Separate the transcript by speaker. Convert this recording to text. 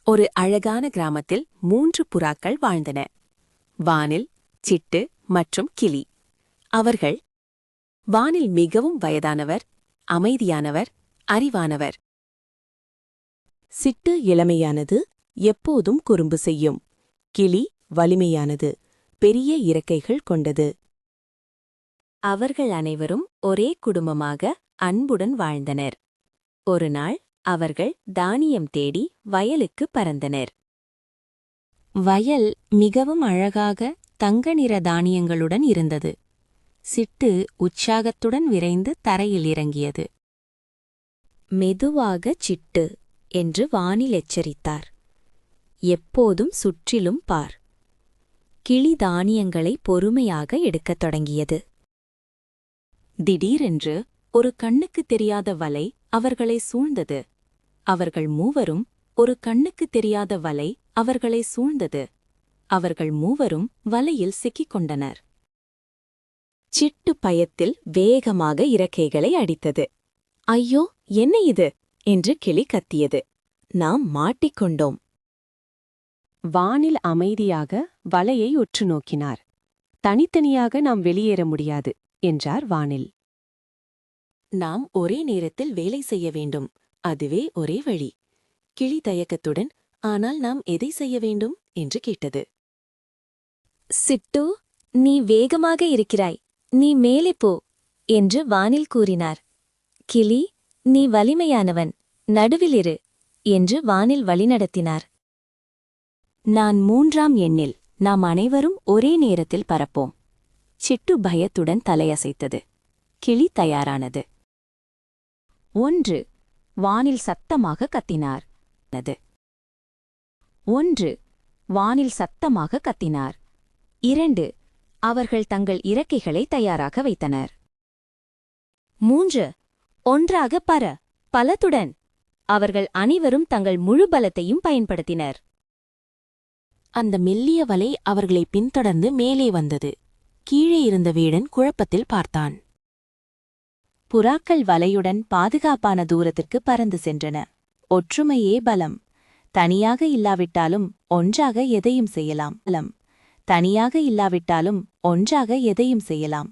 Speaker 1: ஒரு அழகான கிராமத்தில் 3 புறாக்கள் வாழ்ந்தன. வானில், சிட்டு மற்றும் கிளி. அவர்கள் வானில் மிகவும் வயதானவர், அமைதியானவர், அறிவானவர்.
Speaker 2: சிட்டு இளமையானது, எப்போதும் குறும்பு செய்யும். கிளி வலிமையானது, பெரிய இறக்கைகள் கொண்டது.
Speaker 1: அவர்கள் அனைவரும் ஒரே குடும்பமாக அன்புடன் வாழ்ந்தனர். ஒருநாள் அவர்கள் தானியம் தேடி வயலுக்கு பறந்தனர். வயல் மிகவும் அழகாக தங்க நிற தானியங்களுடன் இருந்தது. சிட்டு உற்சாகத்துடன் விரைந்து தரையில் இறங்கியது. மெதுவாக சிட்டு என்று வானில் எச்சரித்தார். எப்போதும் சுற்றிலும் பார். கிளி தானியங்களை பொறுமையாக எடுக்கத் தொடங்கியது. திடீரென்று ஒரு கண்ணுக்குத் தெரியாத வலை அவர்களை சூழ்ந்தது. அவர்கள் மூவரும் ஒரு கண்ணுக்குத் தெரியாத வலை அவர்களை சூழ்ந்தது. அவர்கள் மூவரும் வலையில் சிக்கிக் கொண்டனர். சிட்டு பயத்தில் வேகமாக இறக்கைகளை அடித்தது. ஐயோ, என்ன இது என்று கிளி கத்தியது. நாம் மாட்டிக்கொண்டோம். வானில் அமைதியாக வலையை உற்று நோக்கினார். தனித்தனியாக நாம் வெளியேற முடியாது என்றார் வானில். நாம் ஒரே நேரத்தில் வேலை செய்ய வேண்டும், அதுவே ஒரே வழி. கிளி தயக்கத்துடன், ஆனால் நாம் எதை செய்ய வேண்டும் என்று கேட்டது. சிட்டு, நீ வேகமாக இருக்கிறாய், நீ மேலே போ என்று வானில் கூறினார். கிளி, நீ வலிமையானவன், நடுவிலிரு என்று வானில் வழிநடத்தினார். நான் 3ஆம் எண்ணில் நாம் அனைவரும் ஒரே நேரத்தில் பறப்போம். சிட்டு பயத்துடன் தலையசைத்தது. கிளி தயாரானது. 1 வானில் சத்தமாக கத்தினார். 1 வானில் சத்தமாக கத்தினார். 2 அவர்கள் தங்கள் இறக்கைகளை தயாராக வைத்தனர். 3 ஒன்றாக பற, பலத்துடன். அவர்கள் அனைவரும் தங்கள் முழு பலத்தையும் பயன்படுத்தினர். அந்த மெல்லிய வலை அவர்களை பின்தொடர்ந்து மேலே வந்தது. கீழே இருந்த வேடன் குழப்பத்தில் பார்த்தான். புறாக்கள் வலையுடன் பாதுகாப்பான தூரத்திற்கு பறந்து சென்றன. ஒற்றுமையே பலம். தனியாக இல்லாவிட்டாலும் ஒன்றாக எதையும் செய்யலாம். தனியாக இல்லாவிட்டாலும் ஒன்றாக எதையும் செய்யலாம்.